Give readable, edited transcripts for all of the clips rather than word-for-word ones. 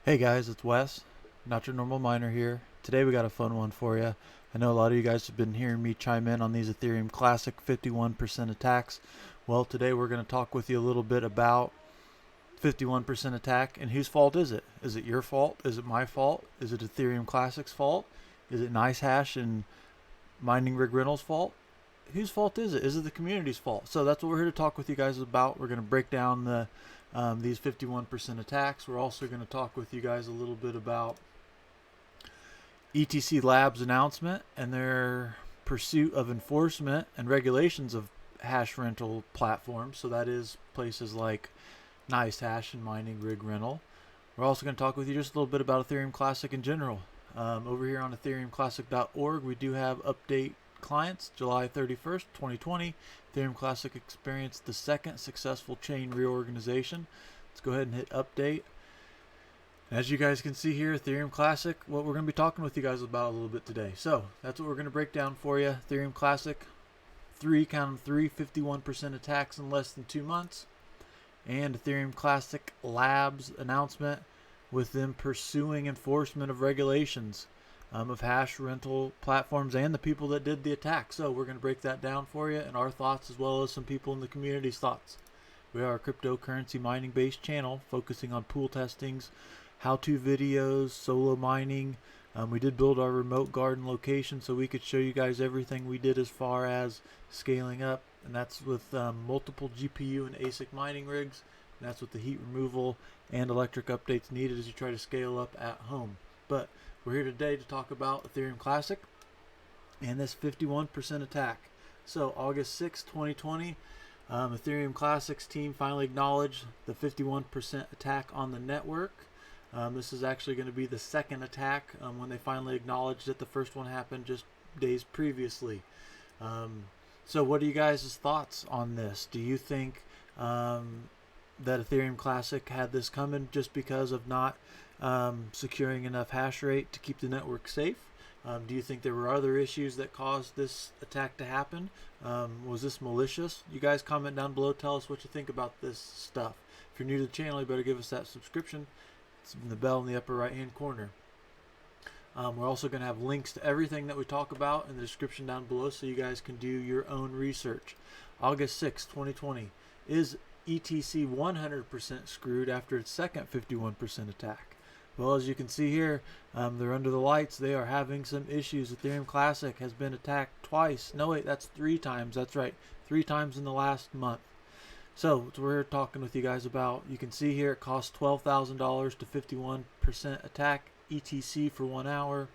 Hey guys, it's Wes, not your normal miner here. Today we got a fun one for you. I know a lot of you guys have been hearing me chime in on these Ethereum Classic 51% attacks. Well, today we're going to talk with you a little bit about 51% attack and whose fault is it? Is it your fault? Is it my fault? Is it Ethereum Classic's fault? Is it NiceHash and MiningRigRentals' fault? Whose fault is it? Is it the community's fault? So that's what we're here to talk with you guys about. We're going to break down these 51% attacks. We're also going to talk with you guys a little bit about ETC Lab's announcement and their pursuit of enforcement and regulations of hash rental platforms. So that is places like NiceHash and MiningRigRental. We're also going to talk with you just a little bit about Ethereum Classic in general. Over here on ethereumclassic.org, we do have update clients. July 31st, 2020, Ethereum Classic experienced the second successful chain reorganization. Let's go ahead and hit update. As you guys can see here, Ethereum Classic, what we're going to be talking with you guys about a little bit today. So that's what we're going to break down for you. Ethereum Classic, count them three, 51% attacks in less than 2 months. And Ethereum Classic Lab's announcement with them pursuing enforcement of regulations of hash rental platforms and the people that did the attack. So we're going to break that down for you and our thoughts as well as some people in the community's thoughts. We are a cryptocurrency mining based channel focusing on pool testings, how-to videos, solo mining. We did build our remote garden location so we could show you guys everything we did as far as scaling up, and that's with multiple GPU and ASIC mining rigs, and that's with the heat removal and electric updates needed as you try to scale up at home. But we're here today to talk about Ethereum Classic and this 51% attack. So August 6, 2020, Ethereum Classic's team finally acknowledged the 51% attack on the network. This is actually going to be the second attack when they finally acknowledged that the first one happened just days previously. So what are you guys' thoughts on this? Do you think that Ethereum Classic had this coming just because of not securing enough hash rate to keep the network safe? Do you think there were other issues that caused this attack to happen? Was this malicious? You guys comment down below. Tell us what you think about this stuff. If you're new to the channel, you better give us that subscription. It's in the bell in the upper right hand corner. We're also going to have links to everything that we talk about in the description down below so you guys can do your own research. August 6, 2020. Is ETC 100% screwed after its second 51% attack? Well, as you can see here, they're under the lights. They are having some issues. Ethereum Classic has been attacked twice. No, wait, that's 3 times. That's right. 3 times in the last month. So we're talking with you guys about, you can see here it costs $12,000 to 51% attack ETC for 1 hour.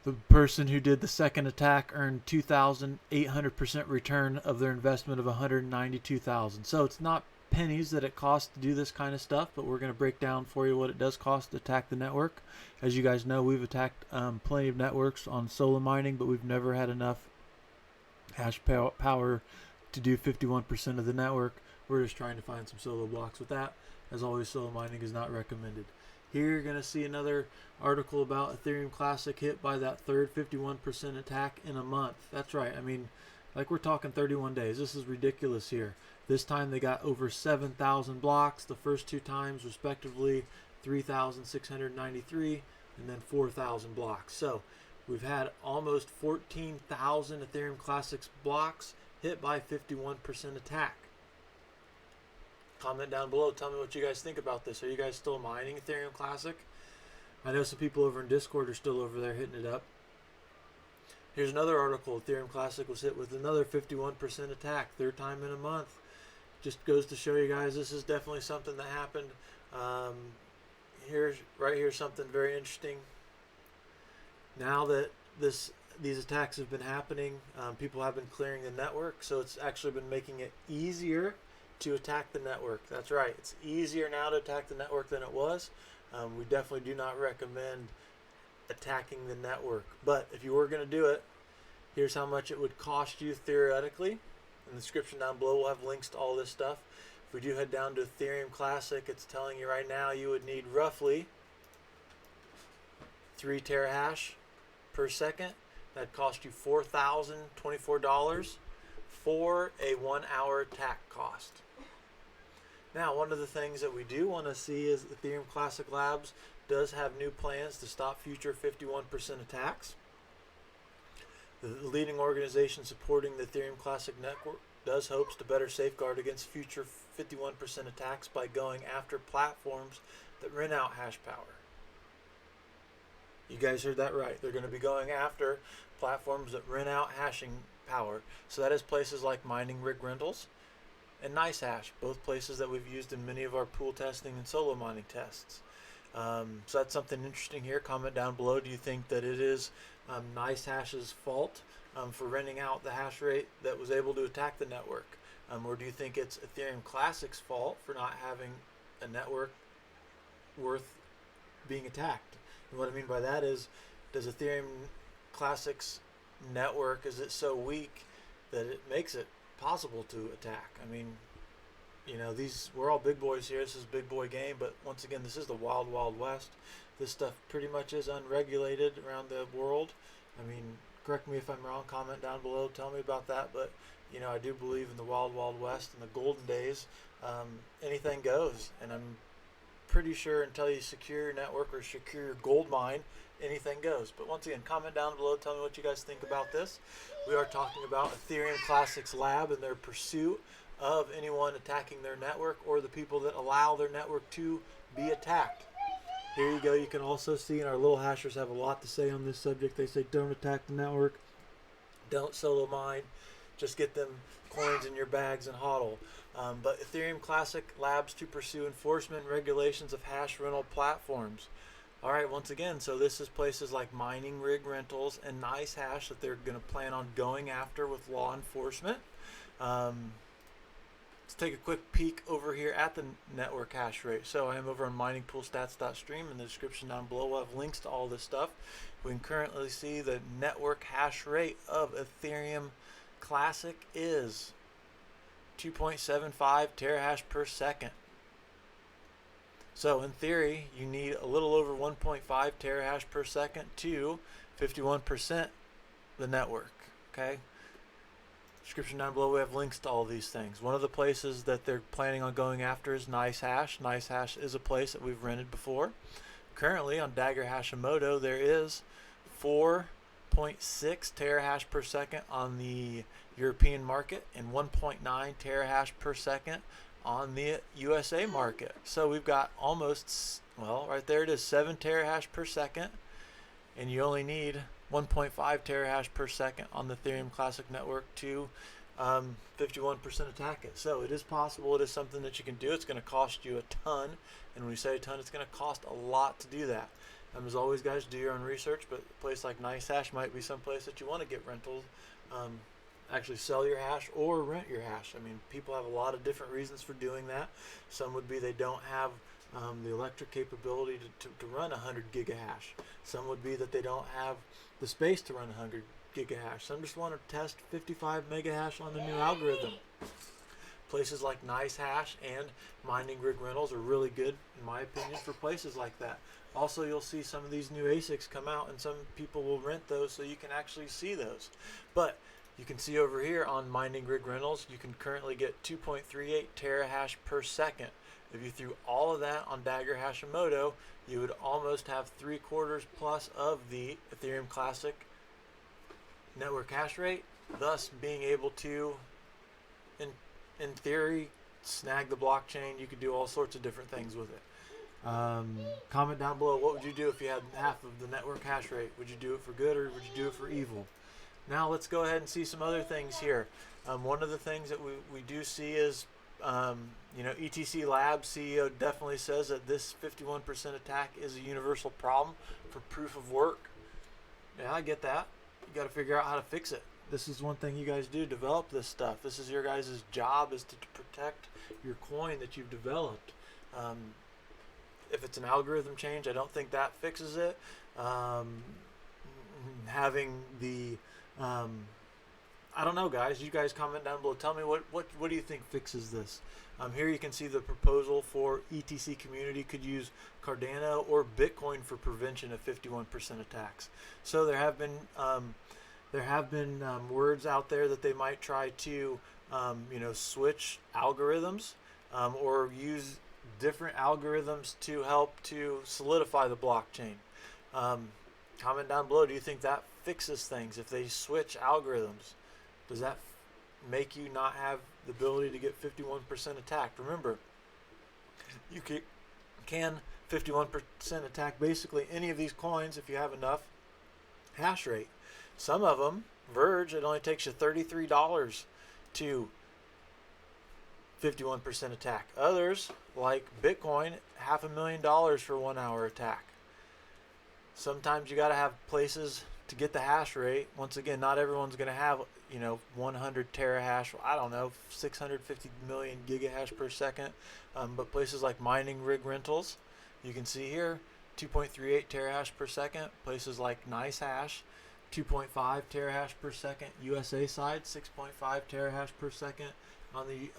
The person who did the second attack earned 2,800% return of their investment of 192,000. So it's not pennies that it costs to do this kind of stuff, but we're going to break down for you what it does cost to attack the network. As you guys know, we've attacked plenty of networks on solo mining, but we've never had enough hash power to do 51% of the network. We're just trying to find some solo blocks with that. As always, solo mining is not recommended. Here you're going to see another article about Ethereum Classic hit by that third 51% attack in a month. That's right. I mean, like we're talking 31 days. This is ridiculous here. This time they got over 7,000 blocks. The first 2 times, respectively, 3,693 and then 4,000 blocks. So we've had almost 14,000 Ethereum Classics blocks hit by 51% attack. Comment down below. Tell me what you guys think about this. Are you guys still mining Ethereum Classic? I know some people over in Discord are still over there hitting it up. Here's another article. Ethereum Classic was hit with another 51% attack. 3rd time in a month. Just goes to show you guys this is definitely something that happened. Right here, something very interesting. Now that these attacks have been happening, people have been clearing the network, so it's actually been making it easier to attack the network. That's right, it's easier now to attack the network than it was. We definitely do not recommend attacking the network, but if you were going to do it, here's how much it would cost you theoretically. In the description down below we'll have links to all this stuff. If we do head down to Ethereum Classic, it's telling you right now you would need roughly 3 terahash per second. That cost you $4,024 for a 1 hour attack cost. Now, one of the things that we do want to see is Ethereum Classic Labs does have new plans to stop future 51% attacks. The leading organization supporting the Ethereum Classic network does hopes to better safeguard against future 51% attacks by going after platforms that rent out hash power. You guys heard that right. They're going to be going after platforms that rent out hashing power. So that is places like MiningRigRentals and NiceHash, both places that we've used in many of our pool testing and solo mining tests. So that's something interesting here. Comment down below. Do you think that it is NiceHash's fault for renting out the hash rate that was able to attack the network? Or do you think it's Ethereum Classic's fault for not having a network worth being attacked? And what I mean by that is, does Ethereum Classic's network, is it so weak that it makes it possible to attack? I mean, you know, we're all big boys here. This is a big boy game, but once again, this is the wild, wild west. This stuff pretty much is unregulated around the world. I mean, correct me if I'm wrong, comment down below, tell me about that, but you know, I do believe in the wild, wild west and the golden days. Anything goes, and I'm pretty sure until you secure your network or secure your gold mine, anything goes. But once again, comment down below, tell me what you guys think about this. We are talking about Ethereum Classics Lab and their pursuit of anyone attacking their network or the people that allow their network to be attacked. Here you go. You can also see, and our little hashers have a lot to say on this subject. They say don't attack the network, don't solo mine, just get them coins in your bags and hodl. But Ethereum Classic Labs to pursue enforcement and regulations of hash rental platforms. All right, once again, so this is places like MiningRigRentals and NiceHash that they're going to plan on going after with law enforcement. Let's take a quick peek over here at the network hash rate. So I am over on miningpoolstats.stream. In the description down below, we'll have links to all this stuff. We can currently see the network hash rate of Ethereum Classic is 2.75 terahash per second. So in theory, you need a little over 1.5 terahash per second to 51% the network. Okay. Description down below, we have links to all these things. One of the places that they're planning on going after is NiceHash. NiceHash is a place that we've rented before. Currently on Dagger Hashimoto, there is 4.6 terahash per second on the European market and 1.9 terahash per second on the USA market. So we've got almost, well, right there it is, 7 terahash per second, and you only need 1.5 terahash per second on the Ethereum Classic network to 51% attack it. So it is possible. It is something that you can do. It's going to cost you a ton, and when we say a ton, it's going to cost a lot to do that. As always, guys, do your own research, but a place like NiceHash might be some place that you want to get rentals, actually sell your hash or rent your hash. I mean, people have a lot of different reasons for doing that. Some would be they don't have the electric capability to run 100 gigahash. Some would be that they don't have the space to run 100 gigahash. Some just want to test 55 megahash on the new algorithm. Places like NiceHash and MiningRigRentals are really good, in my opinion, for places like that. Also, you'll see some of these new ASICs come out, and some people will rent those so you can actually see those. But you can see over here on MiningRigRentals, you can currently get 2.38 terahash per second. If you threw all of that on Dagger Hashimoto, you would almost have 3/4 plus of the Ethereum Classic network hash rate, thus being able to, in theory, snag the blockchain. You could do all sorts of different things with it. Comment down below, what would you do if you had half of the network hash rate? Would you do it for good or would you do it for evil? Now let's go ahead and see some other things here. One of the things that we do see is, you know, ETC Labs CEO definitely says that this 51% attack is a universal problem for proof of work. Yeah, I get that. You got to figure out how to fix it. This is one thing you guys do, develop this stuff. This is your guys' job, is to protect your coin that you've developed. If it's an algorithm change, I don't think that fixes it. Having the I don't know, guys. You guys comment down below. Tell me what do you think fixes this? Here you can see the proposal for ETC community could use Cardano or Bitcoin for prevention of 51% attacks. So there have been words out there that they might try to you know, switch algorithms. or use different algorithms to help to solidify the blockchain. Comment down below, do you think that fixes things? If they switch algorithms, does that make you not have the ability to get 51% attacked? Remember, you can 51% attack basically any of these coins if you have enough hash rate. Some of them, Verge, it only takes you $33 to 51% attack. Others, like Bitcoin, $500,000 for 1 hour attack. Sometimes you got to have places to get the hash rate. Once again, not everyone's going to have, 100 terahash. I don't know, 650 million gigahash per second. But places like MiningRigRentals, you can see here, 2.38 terahash per second. Places like NiceHash, 2.5 terahash per second. USA side, 6.5 terahash per second on the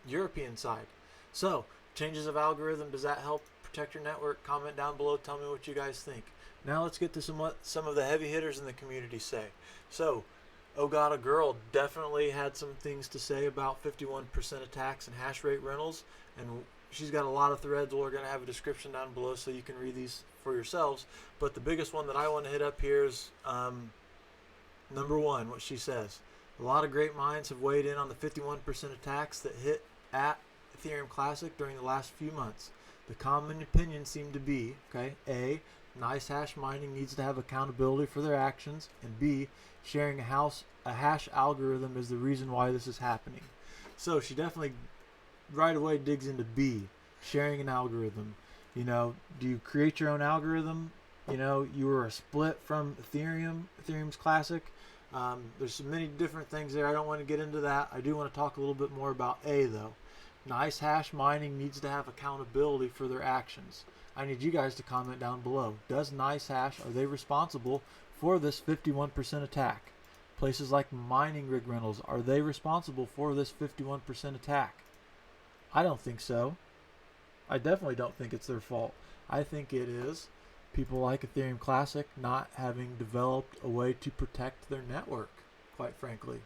European side. So, changes of algorithm, does that help protect your network? Comment down below, tell me what you guys think. Now let's get to some of the heavy hitters in the community say. So, Oh God, a Girl definitely had some things to say about 51% attacks and hash rate rentals, and she's got a lot of threads. We're going to have a description down below so you can read these for yourselves. But the biggest one that I want to hit up here is number one, what she says. A lot of great minds have weighed in on the 51% attacks that hit at Ethereum Classic during the last few months. The common opinion seemed to be, okay, A, NiceHash mining needs to have accountability for their actions, and B, sharing a hash algorithm is the reason why this is happening. So she definitely right away digs into B, sharing an algorithm. Do you create your own algorithm? You were a split from Ethereum's Classic. There's many different things there. I don't want to get into that. I do want to talk a little bit more about A, though. NiceHash mining needs to have accountability for their actions. I need you guys to comment down below. Does NiceHash, are they responsible for this 51% attack? Places like MiningRigRentals, are they responsible for this 51% attack? I don't think so. I definitely don't think it's their fault. I think it is people like Ethereum Classic not having developed a way to protect their network, quite frankly.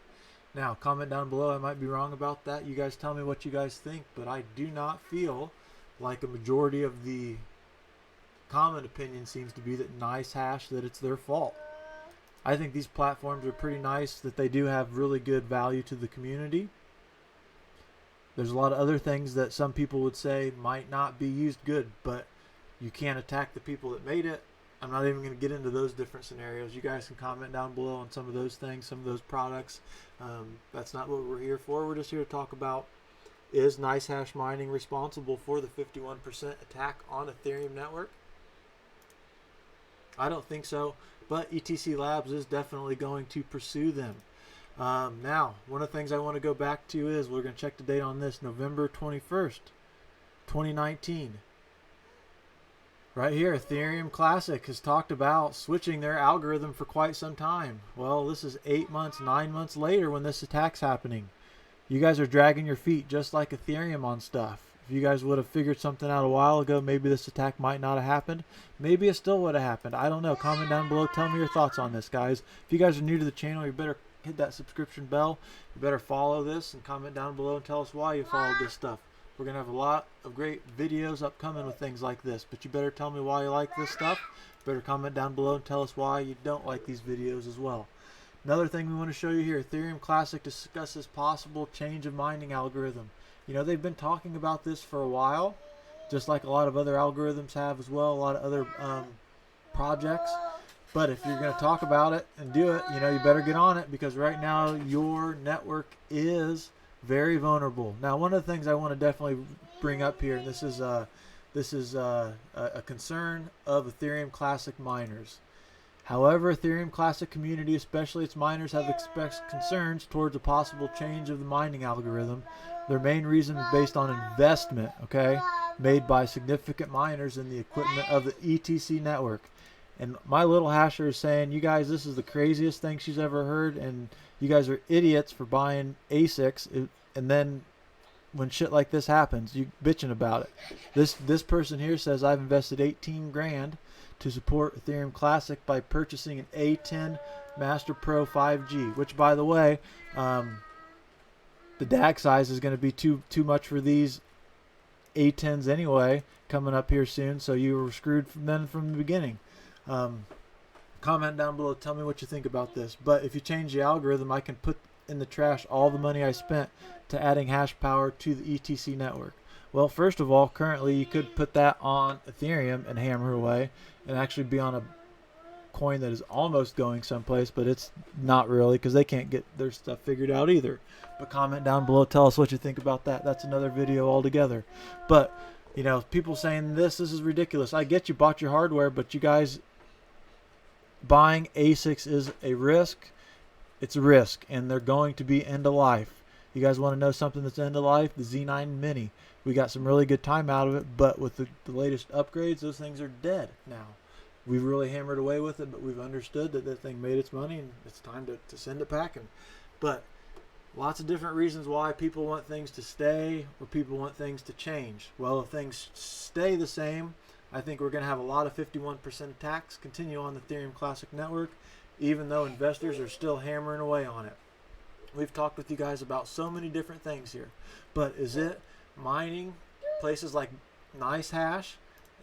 Now, comment down below. I might be wrong about that. You guys tell me what you guys think, but I do not feel like a majority of the common opinion seems to be that NiceHash, that it's their fault. I think these platforms are pretty nice, that they do have really good value to the community. There's a lot of other things that some people would say might not be used good, but you can't attack the people that made it. I'm not even going to get into those different scenarios. You guys can comment down below on some of those things, some of those products. That's not what we're here for. We're just here to talk about, is NiceHash mining responsible for the 51% attack on Ethereum network? I don't think so, but ETC Labs is definitely going to pursue them. Now, one of the things I want to go back to is, we're going to check the date on this, November 21st, 2019. Right here, Ethereum Classic has talked about switching their algorithm for quite some time. Well, this is 8 months, 9 months later when this attack's happening. You guys are dragging your feet just like Ethereum on stuff. If you guys would have figured something out a while ago, maybe this attack might not have happened. Maybe it still would have happened. I don't know. Comment down below. Tell me your thoughts on this, guys. If you guys are new to the channel, you better hit that subscription bell. You better follow this and comment down below and tell us why you followed this stuff. We're going to have a lot of great videos upcoming with things like this, but you better tell me why you like this stuff. You better comment down below and tell us why you don't like these videos as well. Another thing we want to show you here, Ethereum Classic discusses possible change of mining algorithm. They've been talking about this for a while, just like a lot of other algorithms have as well, a lot of other projects. But if you're going to talk about it and do it, you better get on it, because right now your network is very vulnerable. Now, one of the things I want to definitely bring up here, and this is a concern of Ethereum Classic miners. However, Ethereum Classic community, especially its miners, have expressed concerns towards a possible change of the mining algorithm. Their main reason is based on investment, made by significant miners in the equipment of the ETC network. And my little hasher is saying, you guys, this is the craziest thing she's ever heard, and you guys are idiots for buying ASICs, and then when shit like this happens, you bitching about it. This person here says, I've invested 18 grand to support Ethereum Classic by purchasing an A10 Master Pro 5G, which, by the way, the DAG size is going to be too much for these A10s anyway, coming up here soon. So you were screwed from the beginning. Comment down below, tell me what you think about this. But if you change the algorithm, I can put in the trash all the money I spent to adding hash power to the ETC network. Well, first of all, currently you could put that on Ethereum and hammer away and actually be on a coin that is almost going someplace, but it's not really, because they can't get their stuff figured out either. But comment down below, tell us what you think about that. That's another video altogether. But you know, people saying this is ridiculous. I get you bought your hardware, but you guys, buying ASICs is a risk. It's a risk, and they're going to be end of life. You guys want to know something that's end of life? The Z9 Mini. We got some really good time out of it, but with the latest upgrades, those things are dead now. We've really hammered away with it, but we've understood that thing made its money, and it's time to send it packing. But lots of different reasons why people want things to stay or people want things to change. Well, if things stay the same, I think we're going to have a lot of 51% attacks continue on the Ethereum Classic network, even though investors are still hammering away on it. We've talked with you guys about so many different things here, but is it mining, places like NiceHash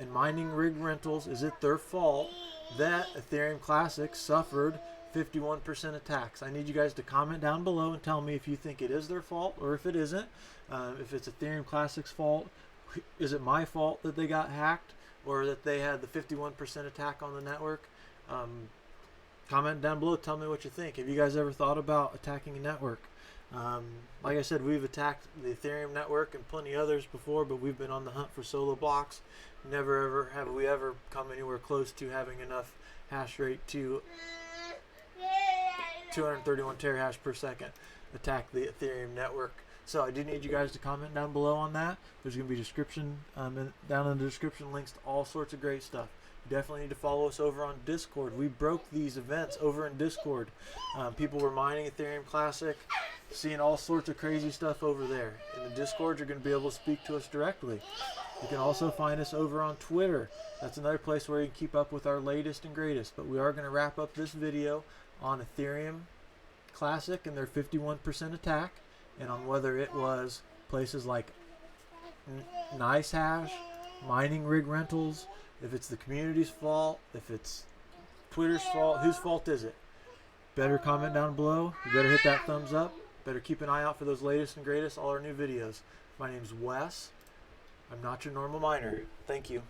and MiningRigRentals, is it their fault that Ethereum Classic suffered 51% attacks? I need you guys to comment down below and tell me if you think it is their fault or if it isn't. If it's Ethereum Classic's fault, is it my fault that they got hacked or that they had the 51% attack on the network? Comment down below, tell me what you think. Have you guys ever thought about attacking a network? Like I said, we've attacked the Ethereum network and plenty others before, but we've been on the hunt for solo blocks. Never ever have we ever come anywhere close to having enough hash rate to 231 terahash per second attack the Ethereum network. So I do need you guys to comment down below on that. There's going to be description down in the description, links to all sorts of great stuff. You definitely need to follow us over on Discord. We broke these events over in Discord. People were mining Ethereum Classic, seeing all sorts of crazy stuff over there. In the Discord, you're going to be able to speak to us directly. You can also find us over on Twitter. That's another place where you can keep up with our latest and greatest. But we are going to wrap up this video on Ethereum Classic and their 51% attack, and on whether it was places like NiceHash, MiningRigRentals, if it's the community's fault, if it's Twitter's fault, whose fault is it? Better comment down below. You better hit that thumbs up. Better keep an eye out for those latest and greatest, all our new videos. My name's Wes. I'm not your normal miner. Thank you.